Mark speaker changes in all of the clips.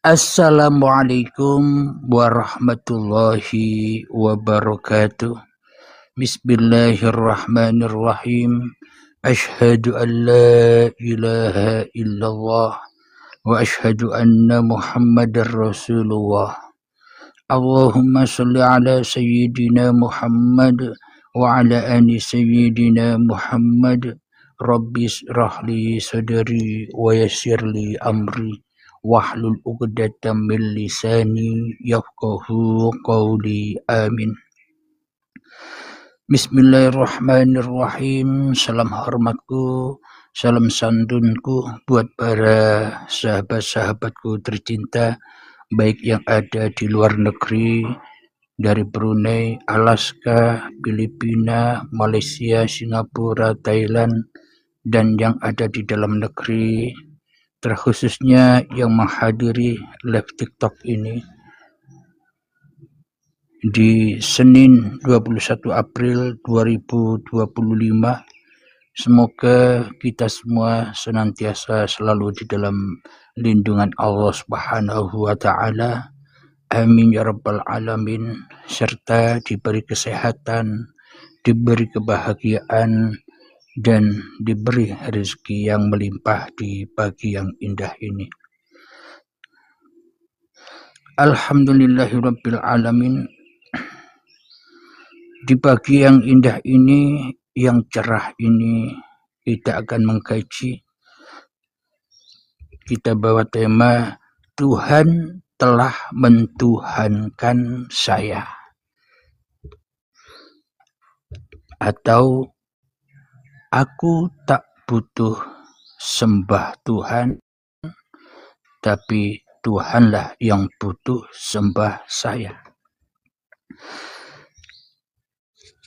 Speaker 1: Assalamualaikum warahmatullahi wabarakatuh. Bismillahirrahmanirrahim. Ashhadu an la ilaha illallah wa ashhadu anna Muhammadar Rasulullah. Allahumma salli ala sayyidina Muhammad wa ala ali sayyidina Muhammad. Rabbi israh li sadri wa yassir li amri wahlul 'uqdatam min lisani yafqahu qawli. Amin. Bismillahirrahmanirrahim. Salam hormatku, salam santunku buat para sahabat-sahabatku tercinta, baik yang ada di luar negeri, dari Brunei, Alaska, Filipina, Malaysia, Singapura, Thailand, dan yang ada di dalam negeri, terkhususnya yang menghadiri live TikTok ini di Senin 21 April 2025. Semoga kita semua senantiasa selalu di dalam lindungan Allah Subhanahu wa taala. Amin ya rabbal alamin, serta diberi kesehatan, diberi kebahagiaan, dan diberi rezeki yang melimpah di pagi yang indah ini. Alhamdulillahirabbil alamin. Di pagi yang indah ini, yang cerah ini, kita akan mengkaji. Kita bawa tema Tuhan telah mentuhankan saya, atau aku tak butuh sembah Tuhan, tapi Tuhanlah yang butuh sembah saya.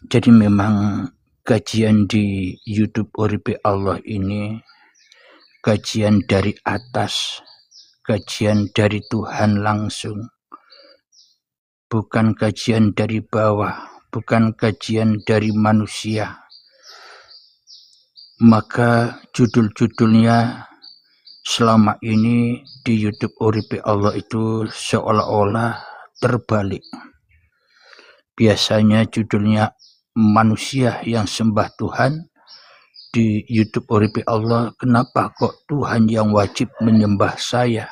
Speaker 1: Jadi memang kajian di YouTube Uripe Allah ini kajian dari atas, kajian dari Tuhan langsung, bukan kajian dari bawah, bukan kajian dari manusia. Maka judul-judulnya selama ini di YouTube Uripe Allah itu seolah-olah terbalik. Biasanya judulnya manusia yang sembah Tuhan. Di YouTube Uripe Allah, kenapa kok Tuhan yang wajib menyembah saya?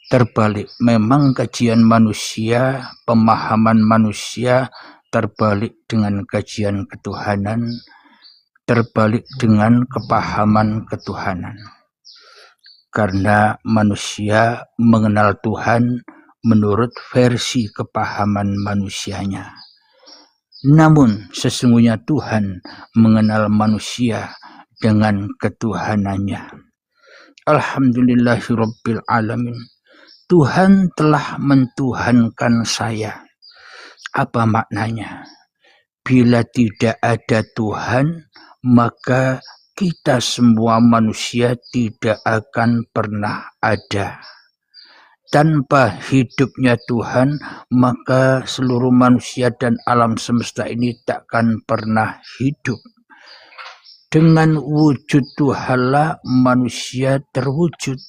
Speaker 1: Terbalik. Memang kajian manusia, pemahaman manusia terbalik dengan kajian ketuhanan, terbalik dengan kepahaman ketuhanan. Karena manusia mengenal Tuhan menurut versi kepahaman manusianya. Namun sesungguhnya Tuhan mengenal manusia dengan ketuhanannya. Alhamdulillahirabbil alamin. Tuhan telah mentuhankan saya. Apa maknanya? Bila tidak ada Tuhan, maka kita semua manusia tidak akan pernah ada. Tanpa hidupnya Tuhan, maka seluruh manusia dan alam semesta ini takkan pernah hidup. Dengan wujud Tuhanlah manusia terwujud.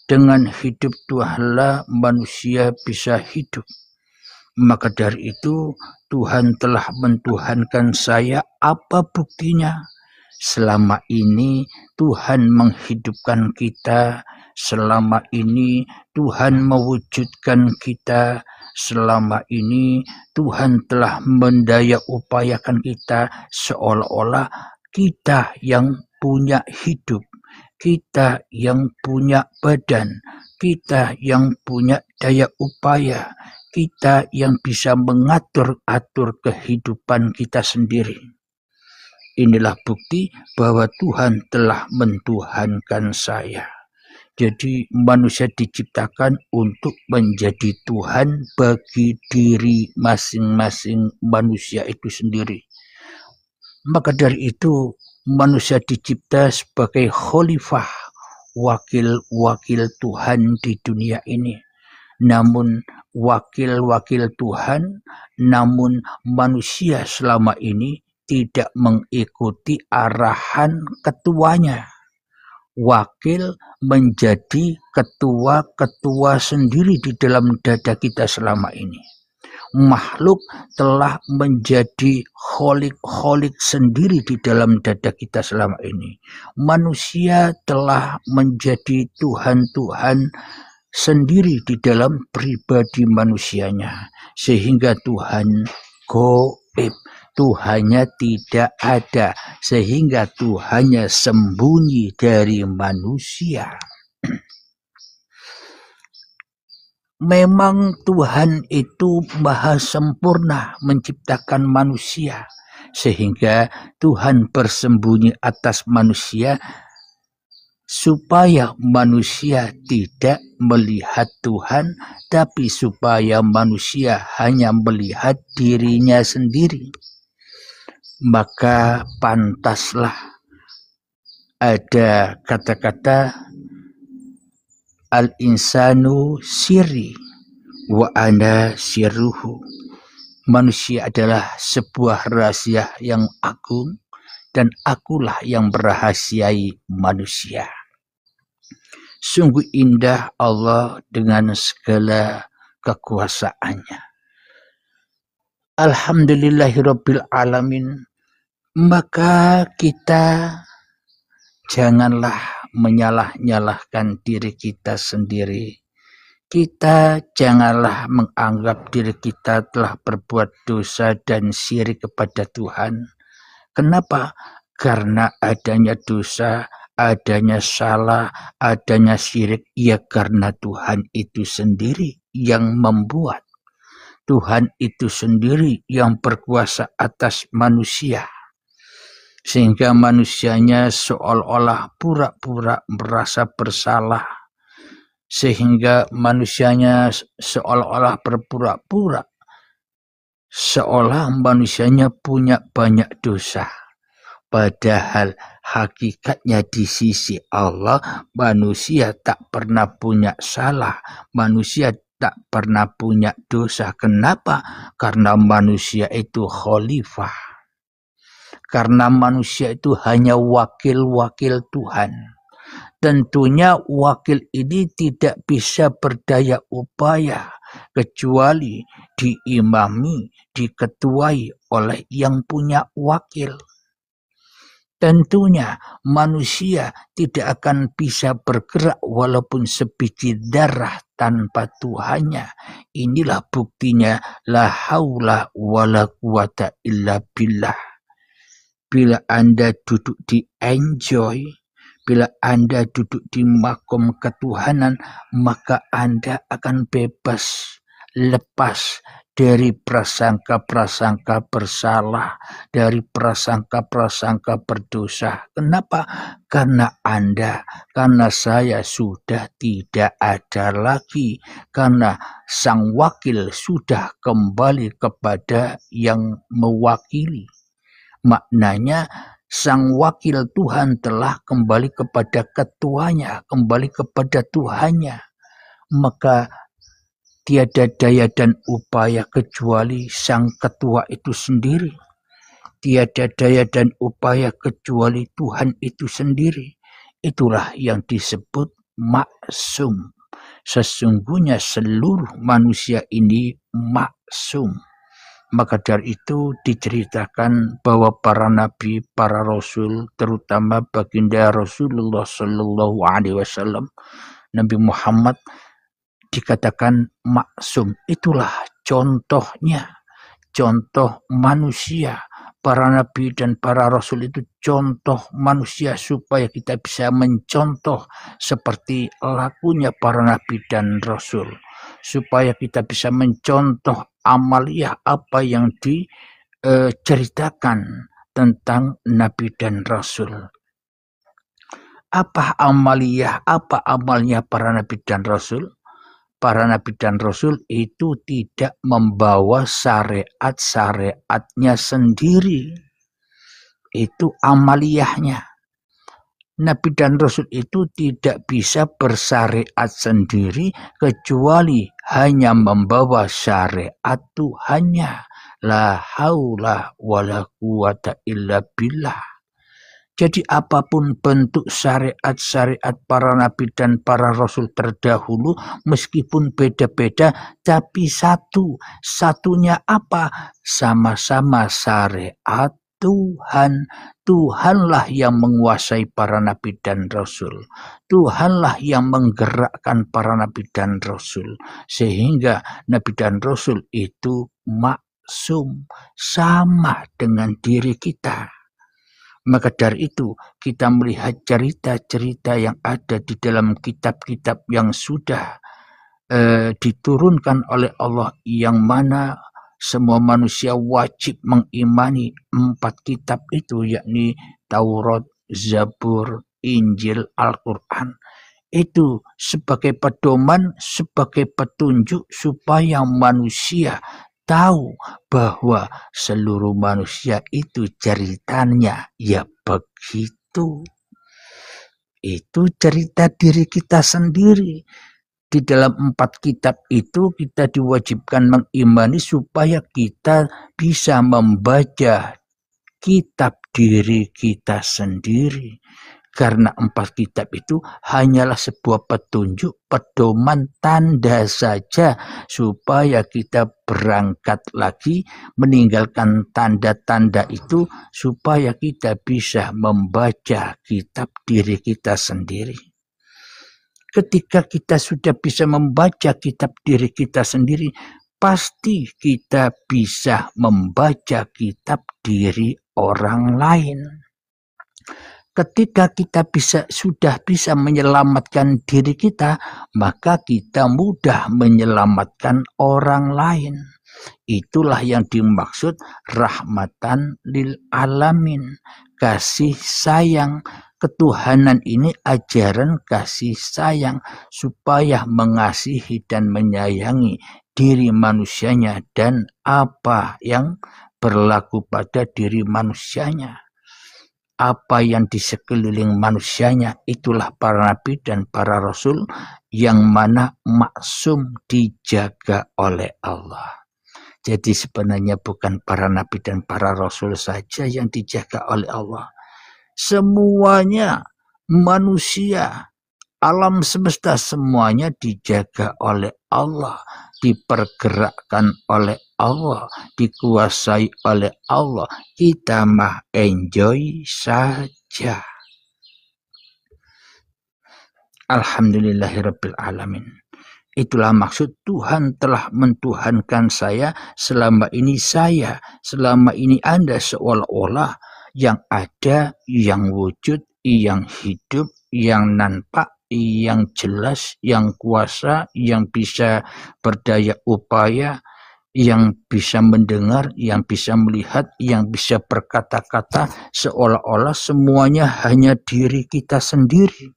Speaker 1: Dengan hidup Tuhanlah manusia bisa hidup. Maka dari itu Tuhan telah mentuhankan saya. Apa buktinya? Selama ini Tuhan menghidupkan kita, selama ini Tuhan mewujudkan kita, selama ini Tuhan telah mendaya upayakan kita, seolah-olah kita yang punya hidup, kita yang punya badan, kita yang punya daya upaya, kita yang bisa mengatur-atur kehidupan kita sendiri. Inilah bukti bahwa Tuhan telah mentuhankan saya. Jadi manusia diciptakan untuk menjadi Tuhan bagi diri masing-masing manusia itu sendiri. Maka dari itu manusia dicipta sebagai khalifah, wakil-wakil Tuhan di dunia ini. Namun wakil-wakil Tuhan, namun manusia selama ini tidak mengikuti arahan ketuanya. wakil menjadi ketua-ketua sendiri di dalam dada kita selama ini. Makhluk telah menjadi kholik-kholik sendiri di dalam dada kita selama ini. Manusia telah menjadi Tuhan-Tuhan sendiri di dalam pribadi manusianya, sehingga Tuhan gaib, Tuhannya tidak ada, sehingga Tuhannya sembunyi dari manusia. Memang Tuhan itu maha sempurna menciptakan manusia, sehingga Tuhan bersembunyi atas manusia supaya manusia tidak melihat Tuhan, tapi supaya manusia hanya melihat dirinya sendiri. Maka pantaslah ada kata-kata al-insanu sirri wa ana sirruhu. Manusia adalah sebuah rahasia yang agung dan akulah yang merahasiai manusia. Sungguh indah Allah dengan segala kekuasaannya. Alhamdulillahirabbil alamin. Maka kita janganlah menyalah-nyalahkan diri kita sendiri. Kita janganlah menganggap diri kita telah berbuat dosa dan syirik kepada Tuhan. Kenapa? Karena adanya dosa, adanya salah, adanya syirik, ya karena Tuhan itu sendiri yang membuat. Tuhan itu sendiri yang berkuasa atas manusia. Sehingga manusianya seolah-olah pura-pura merasa bersalah, sehingga manusianya seolah-olah berpura-pura seolah manusianya punya banyak dosa, padahal hakikatnya di sisi Allah manusia tak pernah punya salah, manusia tak pernah punya dosa. Kenapa? Karena manusia itu khalifah. Karena manusia itu hanya wakil-wakil Tuhan. Tentunya wakil ini tidak bisa berdaya upaya kecuali diimami, diketuai oleh yang punya wakil. Tentunya manusia tidak akan bisa bergerak walaupun sebiji darah tanpa Tuhannya. Inilah buktinya la haula wala quwata illa billah. Bila Anda duduk di enjoy, bila Anda duduk di makom ketuhanan, maka Anda akan bebas, lepas dari prasangka-prasangka bersalah, dari prasangka-prasangka berdosa. Kenapa? Karena Anda, karena saya sudah tidak ada lagi, karena sang wakil sudah kembali kepada yang mewakili. Maknanya sang wakil Tuhan telah kembali kepada ketuanya, kembali kepada Tuhannya. Maka tiada daya dan upaya kecuali sang ketua itu sendiri. Tiada daya dan upaya kecuali Tuhan itu sendiri. Itulah yang disebut maksum. Sesungguhnya seluruh manusia ini maksum. Maka dari itu diceritakan bahwa para nabi, para rasul, terutama baginda Rasulullah Shallallahu Alaihi Wasallam, Nabi Muhammad dikatakan maksum. Itulah contohnya, contoh manusia. Para nabi dan para rasul itu contoh manusia supaya kita bisa mencontoh seperti lakunya para nabi dan rasul. Supaya kita bisa mencontoh amaliyah apa yang diceritakan tentang nabi dan rasul. Apa amaliyah, apa amalnya para nabi dan rasul? Para nabi dan rasul itu tidak membawa syariat-syariatnya sendiri. Itu amaliyahnya. Nabi dan Rasul itu tidak bisa bersyariat sendiri kecuali hanya membawa syariat Tuhannya. La haula wala quwata illa billah. Jadi apapun bentuk syariat-syariat para nabi dan para rasul terdahulu, meskipun beda-beda, tapi satunya apa? Sama-sama syariat Tuhan. Tuhanlah yang menguasai para nabi dan rasul. Tuhanlah yang menggerakkan para nabi dan rasul. Sehingga nabi dan rasul itu maksum, sama dengan diri kita. Maka dari itu kita melihat cerita-cerita yang ada di dalam kitab-kitab yang sudah diturunkan oleh Allah, yang mana semua manusia wajib mengimani 4 kitab itu, yakni Taurat, Zabur, Injil, Al-Quran. Itu sebagai pedoman, sebagai petunjuk supaya manusia tahu bahwa seluruh manusia itu ceritanya ya begitu. Itu cerita diri kita sendiri. Di dalam 4 kitab itu kita diwajibkan mengimani supaya kita bisa membaca kitab diri kita sendiri. Karena 4 kitab itu hanyalah sebuah petunjuk, pedoman, tanda saja supaya kita berangkat lagi meninggalkan tanda-tanda itu supaya kita bisa membaca kitab diri kita sendiri. Ketika kita sudah bisa membaca kitab diri kita sendiri, pasti kita bisa membaca kitab diri orang lain. Ketika kita sudah bisa menyelamatkan diri kita, maka kita mudah menyelamatkan orang lain. Itulah yang dimaksud rahmatan lil alamin, kasih sayang. Ketuhanan ini ajaran kasih sayang, supaya mengasihi dan menyayangi diri manusianya dan apa yang berlaku pada diri manusianya. Apa yang di sekeliling manusianya, itulah para nabi dan para rasul yang mana maksum dijaga oleh Allah. Jadi sebenarnya bukan para nabi dan para rasul saja yang dijaga oleh Allah. Semuanya manusia, alam semesta, semuanya dijaga oleh Allah, dipergerakkan oleh Allah, dikuasai oleh Allah. Kita mah enjoy saja. Alhamdulillahirabbil alamin. Itulah maksud Tuhan telah mentuhankan saya selama ini, selama ini Anda, seolah-olah yang ada, yang wujud, yang hidup, yang nampak, yang jelas, yang kuasa, yang bisa berdaya upaya, yang bisa mendengar, yang bisa melihat, yang bisa berkata-kata, seolah-olah semuanya hanya diri kita sendiri.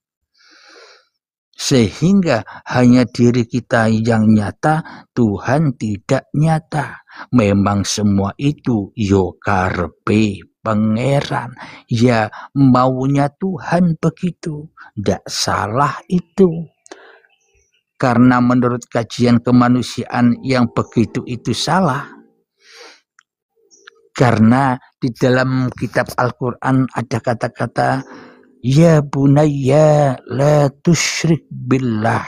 Speaker 1: Sehingga hanya diri kita yang nyata, Tuhan tidak nyata. Memang semua itu yo karepe pangeran, ya maunya Tuhan begitu, tidak salah itu. Karena menurut kajian kemanusiaan yang begitu itu salah. Karena di dalam kitab Al-Quran ada kata-kata, ya bunayya la tusyrik billah,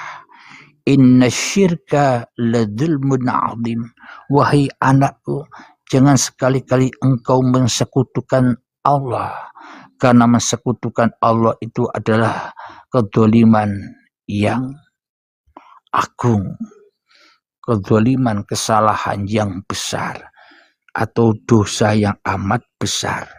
Speaker 1: inna syirka ladzulmun azim. Wahai anakku, jangan sekali-kali engkau mensekutukan Allah, karena mensekutukan Allah itu adalah kedzaliman yang agung, kedzaliman, kesalahan yang besar, atau dosa yang amat besar.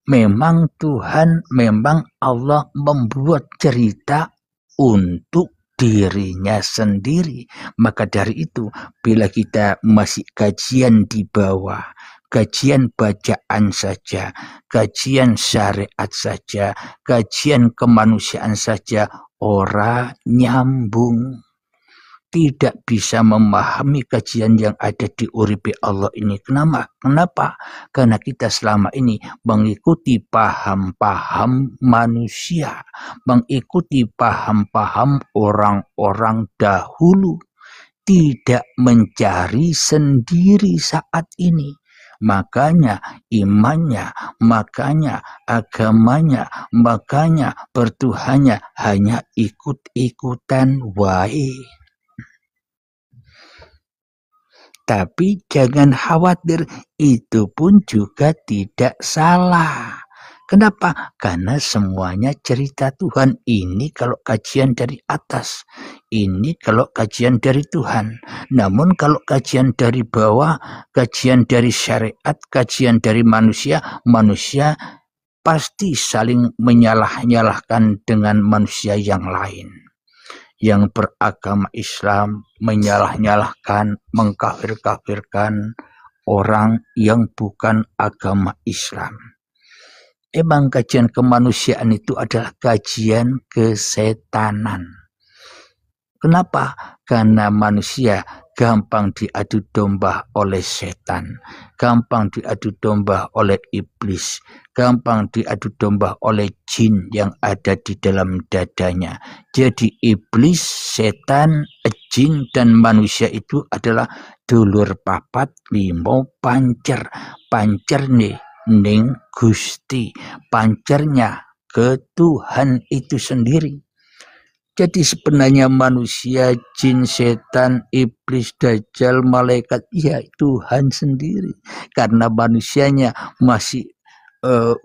Speaker 1: Memang Tuhan, memang Allah membuat cerita untuk dirinya sendiri. Maka dari itu, bila kita masih kajian di bawah, kajian bacaan saja, kajian syariat saja, kajian kemanusiaan saja, ora nyambung. Tidak bisa memahami kajian yang ada di Uripi Allah ini. Kenapa? Karena kita selama ini mengikuti paham-paham manusia, mengikuti paham-paham orang-orang dahulu, tidak mencari sendiri saat ini. Makanya imannya makanya agamanya, makanya bertuhannya hanya ikut-ikutan wae. Tapi jangan khawatir, itu pun juga tidak salah. Kenapa? Karena semuanya cerita Tuhan. Ini kalau kajian dari atas, ini kalau kajian dari Tuhan. Namun kalau kajian dari bawah, kajian dari syariat, kajian dari manusia, manusia pasti saling menyalah-nyalahkan dengan manusia yang lain. Yang beragama Islam menyalah-nyalahkan, mengkafir-kafirkan orang yang bukan agama Islam. Emang kajian kemanusiaan itu adalah kajian kesetanan. Kenapa? Karena manusia gampang diadu domba oleh setan, gampang diadu domba oleh iblis, gampang diadu domba oleh jin yang ada di dalam dadanya. Jadi iblis, setan, jin, dan manusia itu adalah dulur papat limo pancer. Pancer ning Gusti, pancernya ke Tuhan itu sendiri. Jadi sebenarnya manusia, jin, setan, iblis, dajjal, malaikat, ya Tuhan sendiri. Karena manusianya masih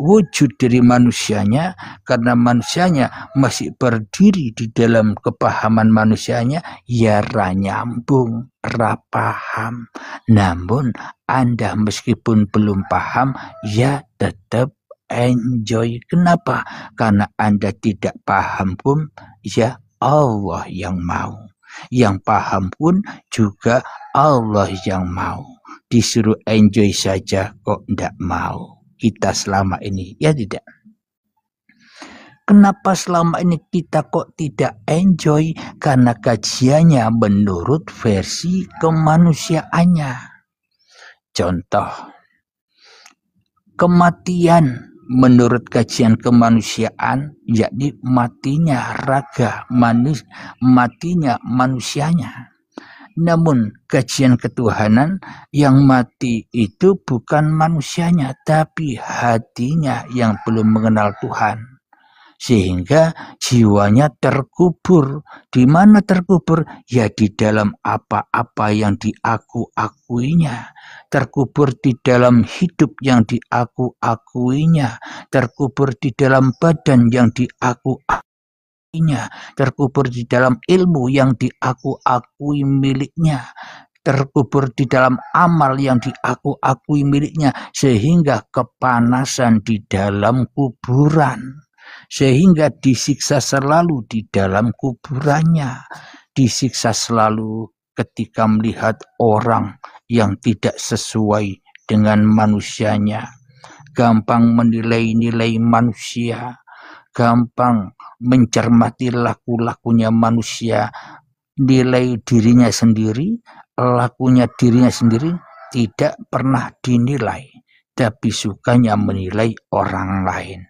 Speaker 1: wujud dari manusianya, karena manusianya masih berdiri di dalam kepahaman manusianya, ya ra nyambung, ra paham. Namun Anda meskipun belum paham, ya tetap enjoy. Kenapa? Karena Anda tidak paham pun, ya Allah yang mau. Yang paham pun juga Allah yang mau. Disuruh enjoy saja kok ndak mau. Kita selama ini, ya tidak. Kenapa selama ini kita kok tidak enjoy? Karena kajiannya menurut versi kemanusiaannya. Contoh, kematian menurut kajian kemanusiaan, yakni matinya raga, matinya manusianya. Namun kajian ketuhanan, yang mati itu bukan manusianya, tapi hatinya yang belum mengenal Tuhan. Sehingga jiwanya terkubur. Di mana terkubur? Ya di dalam apa-apa yang diaku-akuinya. Terkubur di dalam hidup yang diaku-akuinya. Terkubur di dalam badan yang diaku-akuinya. Terkubur di dalam ilmu yang diaku-akui miliknya. Terkubur di dalam amal yang diaku-akui miliknya. Sehingga kepanasan di dalam kuburan. Sehingga disiksa selalu di dalam kuburannya, disiksa selalu ketika melihat orang yang tidak sesuai dengan manusianya, gampang menilai-nilai manusia, gampang mencermati laku-lakunya manusia, nilai dirinya sendiri, lakunya dirinya sendiri tidak pernah dinilai, tapi sukanya menilai orang lain.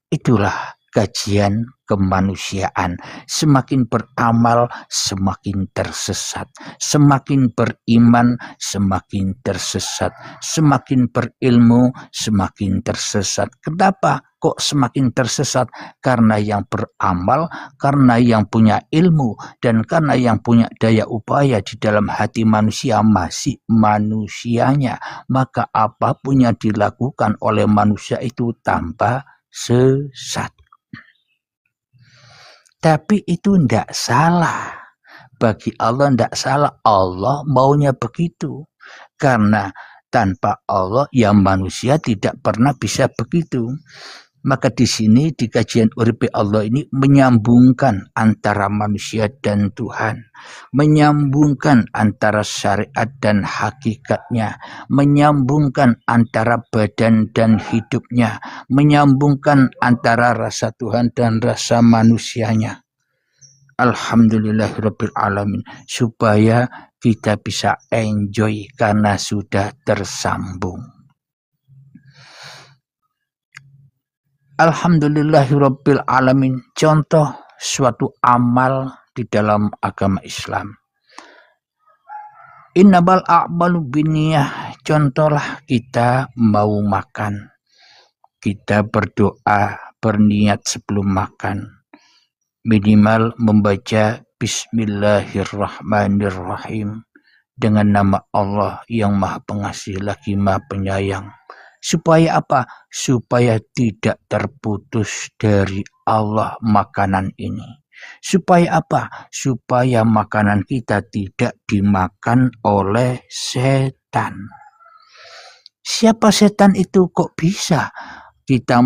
Speaker 1: Itulah kajian kemanusiaan. Semakin beramal, semakin tersesat. Semakin beriman, semakin tersesat. Semakin berilmu, semakin tersesat. Kenapa kok semakin tersesat? Karena yang beramal, karena yang punya ilmu, dan karena yang punya daya upaya di dalam hati manusia masih manusianya. Maka apapun yang dilakukan oleh manusia itu tanpa sesat. Tapi itu tidak salah. Bagi Allah tidak salah. Allah maunya begitu. Karena tanpa Allah ya manusia tidak pernah bisa begitu. Maka di sini di kajian Uripe Allah ini menyambungkan antara manusia dan Tuhan, menyambungkan antara syariat dan hakikatnya, menyambungkan antara badan dan hidupnya, menyambungkan antara rasa Tuhan dan rasa manusianya. Alhamdulillahirabbil alamin, supaya kita bisa enjoy karena sudah tersambung. Alhamdulillahirabbil alamin, contoh suatu amal di dalam agama Islam. Innamal a'malu binniyah, contohlah kita mau makan. kita berdoa, berniat sebelum makan. Minimal membaca Bismillahirrahmanirrahim dengan nama Allah yang Maha Pengasih lagi Maha Penyayang. Supaya apa? Supaya tidak terputus dari Allah makanan ini. Supaya apa? Supaya makanan kita tidak dimakan oleh setan. Siapa setan itu? Kok bisa kita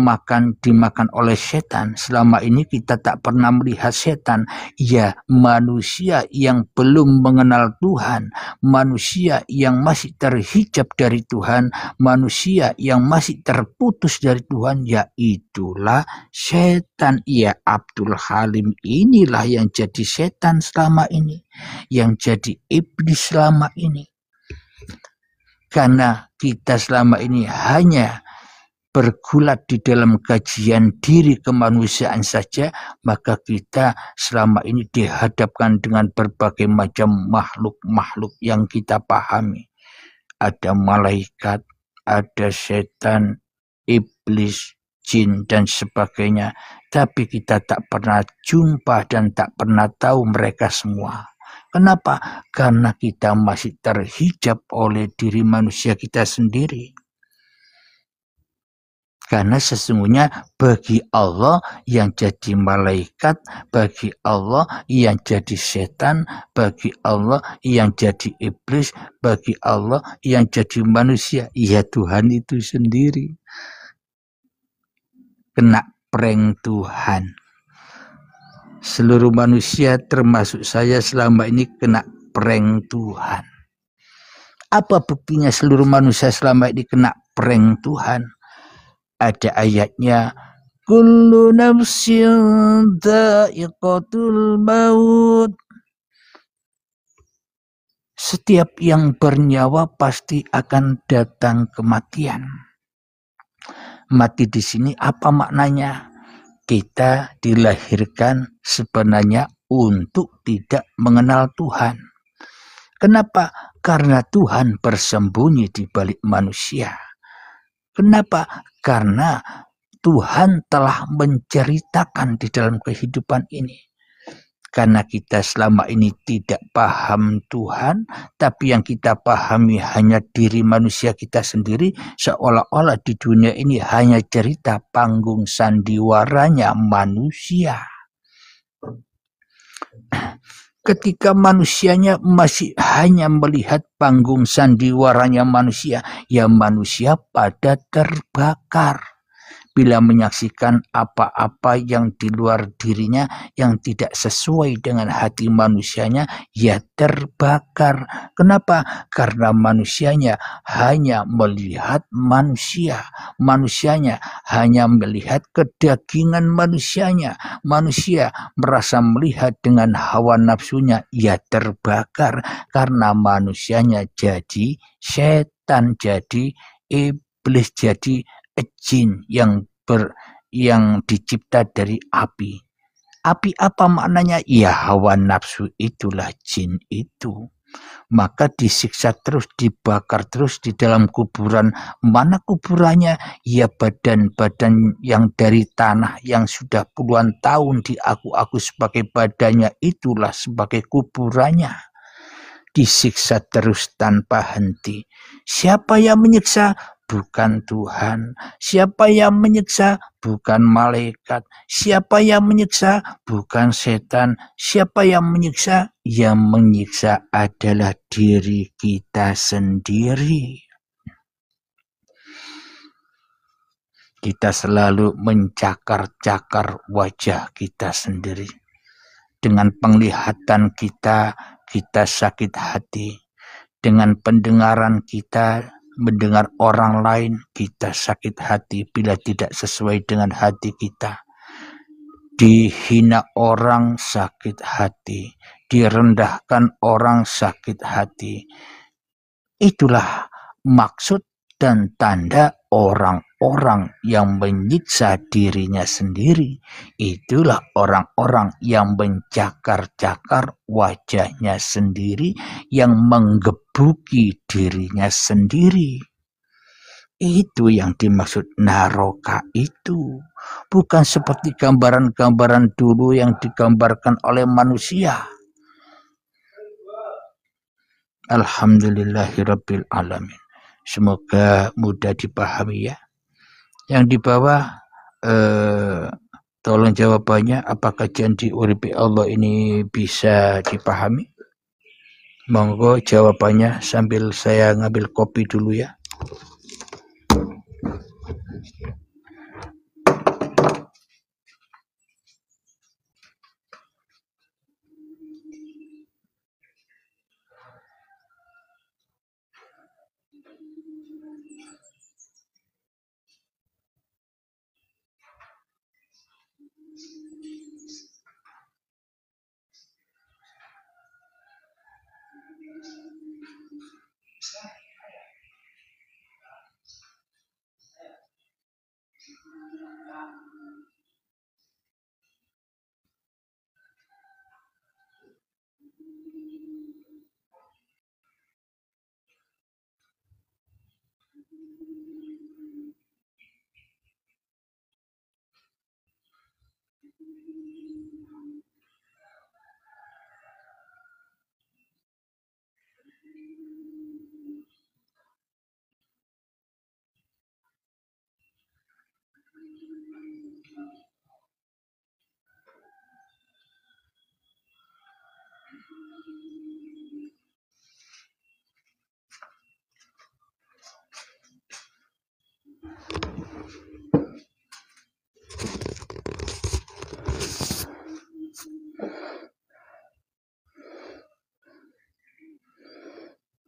Speaker 1: dimakan oleh setan? Selama ini kita tak pernah melihat setan. Ya, manusia yang belum mengenal Tuhan, manusia yang masih terhijab dari Tuhan, manusia yang masih terputus dari Tuhan, yaitulah setan. Ya, Abdul Halim inilah yang jadi setan selama ini, yang jadi iblis selama ini. Karena kita selama ini hanya bergulat di dalam kajian diri kemanusiaan saja, maka kita selama ini dihadapkan dengan berbagai macam makhluk-makhluk yang kita pahami. Ada malaikat, ada setan, iblis, jin, dan sebagainya. Tapi kita tak pernah jumpa dan tak pernah tahu mereka semua. Kenapa? Karena kita masih terhijab oleh diri manusia kita sendiri. Karena sesungguhnya bagi Allah yang jadi malaikat, bagi Allah yang jadi setan, bagi Allah yang jadi iblis, bagi Allah yang jadi manusia, ya Tuhan itu sendiri. Kena prank Tuhan. Seluruh manusia termasuk saya selama ini kena prank Tuhan. Apa buktinya seluruh manusia selama ini kena prank Tuhan? Ada ayatnya, kullu nafsin dha'iqatul maut. Setiap yang bernyawa pasti akan datang kematian. Mati di sini apa maknanya? Kita dilahirkan sebenarnya untuk tidak mengenal Tuhan. Kenapa? Karena Tuhan bersembunyi di balik manusia. Kenapa? Karena Tuhan telah menceritakan di dalam kehidupan ini. Karena kita selama ini tidak paham Tuhan, tapi yang kita pahami hanya diri manusia kita sendiri, seolah-olah di dunia ini hanya cerita panggung sandiwaranya manusia. Ketika manusianya masih hanya melihat panggung sandiwaranya manusia, ya manusia pada terbakar. Bila menyaksikan apa-apa yang di luar dirinya yang tidak sesuai dengan hati manusianya, ya terbakar. Kenapa? Karena manusianya hanya melihat manusia. Manusianya hanya melihat kedagingan manusianya. Manusia merasa melihat dengan hawa nafsunya, ya terbakar. Karena manusianya jadi setan, jadi iblis, jadi jin yang dicipta dari api. Api apa maknanya? Ya hawa nafsu itulah jin itu. Maka disiksa terus, dibakar terus di dalam kuburan. Mana kuburannya? Ya badan-badan yang dari tanah yang sudah puluhan tahun diaku-aku sebagai badannya, itulah sebagai kuburannya. Disiksa terus tanpa henti. Siapa yang menyiksa? Bukan Tuhan. Siapa yang menyiksa? Bukan malaikat. Siapa yang menyiksa? Bukan setan. Siapa yang menyiksa? Yang menyiksa adalah diri kita sendiri. Kita selalu mencakar-cakar wajah kita sendiri. Dengan penglihatan kita sakit hati. Dengan pendengaran kita mendengar orang lain, kita sakit hati bila tidak sesuai dengan hati kita. Dihina orang sakit hati, direndahkan orang sakit hati. Itulah maksud dan tanda orang-orang yang menyiksa dirinya sendiri. Itulah orang-orang yang mencakar-cakar wajahnya sendiri, yang menggebuki dirinya sendiri. Itu yang dimaksud naroka itu. Bukan seperti gambaran-gambaran dulu yang digambarkan oleh manusia. Alhamdulillahirabbil alamin. Semoga mudah dipahami ya. Yang di bawah tolong jawabannya, apakah janji uripi Allah ini bisa dipahami? Monggo jawabannya sambil saya ngambil kopi dulu ya.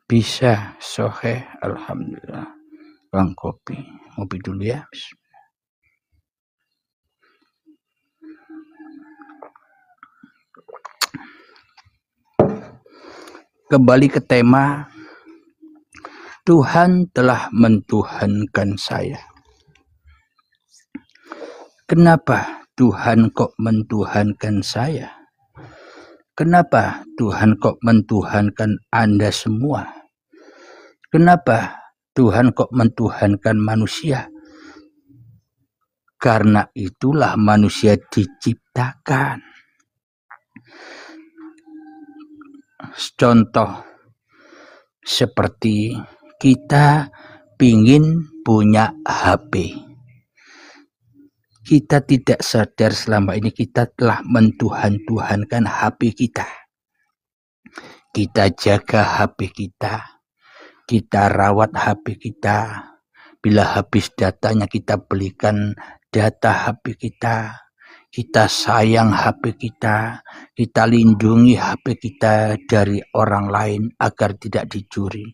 Speaker 1: Bisa, sohe, alhamdulillah. Bang kopi dulu ya. Kembali ke tema, Tuhan telah mentuhankan saya. Kenapa Tuhan kok mentuhankan saya? Kenapa Tuhan kok mentuhankan Anda semua? Kenapa Tuhan kok mentuhankan manusia? Karena itulah manusia diciptakan. Contoh seperti kita pingin punya HP. Kita tidak sadar selama ini kita telah mentuhan-tuhankan HP kita. Kita jaga HP kita rawat HP kita. Bila habis datanya kita belikan data HP kita sayang HP kita lindungi HP kita dari orang lain agar tidak dicuri.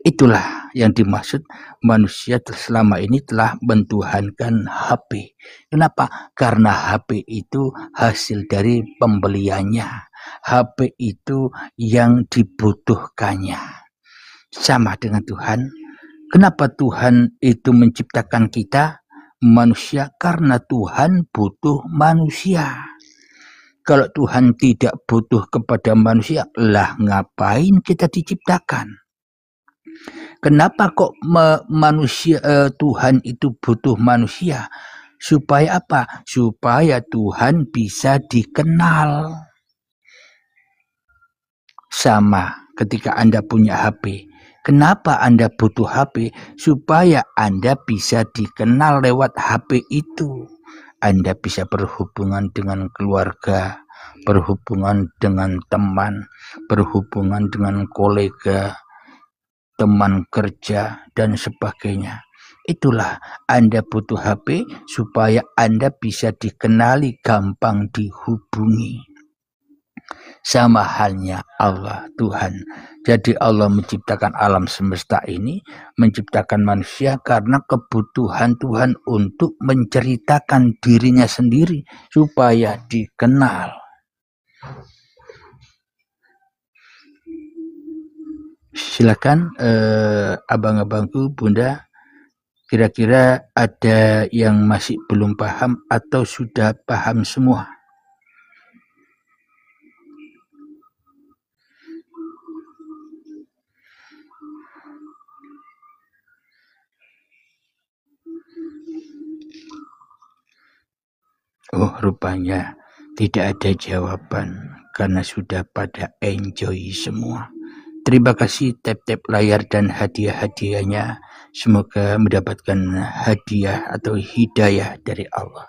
Speaker 1: Itulah yang dimaksud manusia selama ini telah mentuhankan HP. Kenapa? Karena HP itu hasil dari pembeliannya. HP itu yang dibutuhkannya. Sama dengan Tuhan. Kenapa Tuhan itu menciptakan kita? Manusia, karena Tuhan butuh manusia. Kalau Tuhan tidak butuh kepada manusia, lah ngapain kita diciptakan? Kenapa kok Tuhan itu butuh manusia? Supaya apa? Supaya Tuhan bisa dikenal. Sama ketika Anda punya HP. Kenapa Anda butuh HP? Supaya Anda bisa dikenal lewat HP itu. Anda bisa berhubungan dengan keluarga, berhubungan dengan teman, berhubungan dengan kolega, teman kerja, dan sebagainya. Itulah Anda butuh HP supaya Anda bisa dikenali, gampang dihubungi. Sama halnya Allah, Tuhan. Jadi Allah menciptakan alam semesta ini, menciptakan manusia karena kebutuhan Tuhan untuk menceritakan dirinya sendiri supaya dikenal. Silakan abang-abangku, bunda, kira-kira ada yang masih belum paham atau sudah paham semua? Oh, rupanya tidak ada jawaban karena sudah pada enjoy semua. Terima kasih tap-tap layar dan hadiah-hadiahnya. Semoga mendapatkan hadiah atau hidayah dari Allah.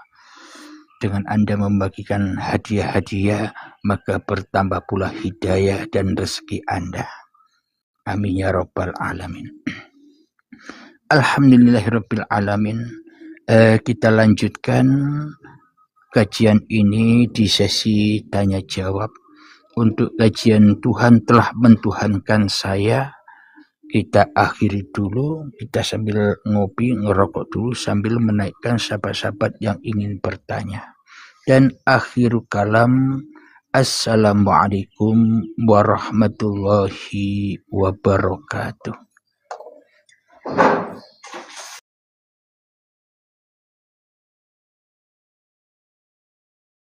Speaker 1: Dengan Anda membagikan hadiah-hadiah, maka bertambah pula hidayah dan rezeki Anda. Amin ya rabbal alamin. Alhamdulillahirabbil alamin. Kita lanjutkan kajian ini di sesi tanya jawab. Untuk kajian Tuhan telah mentuhankan saya, kita akhiri dulu, kita sambil ngopi, ngerokok dulu sambil menaikkan sahabat-sahabat yang ingin bertanya. Dan akhiru kalam, Assalamualaikum warahmatullahi wabarakatuh.